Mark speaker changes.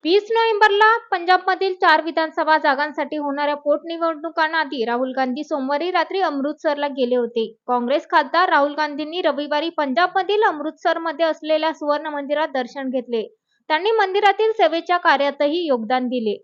Speaker 1: 20 नोव्हेंबरला पंजाबमधील 4 विधानसभा जागांसाठी होणाऱ्या पोटनिवडणुकांआधी राहुल गांधी सोमवारी रात्री अमृतसरला गेले होते. काँग्रेस खासदार राहुल गांधींनी रविवारी पंजाबमधील अमृतसरमध्ये असलेल्या सुवर्ण मंदिरात दर्शन घेतले. त्यांनी मंदिरातील सेवेच्या कार्यातही योगदान दिले.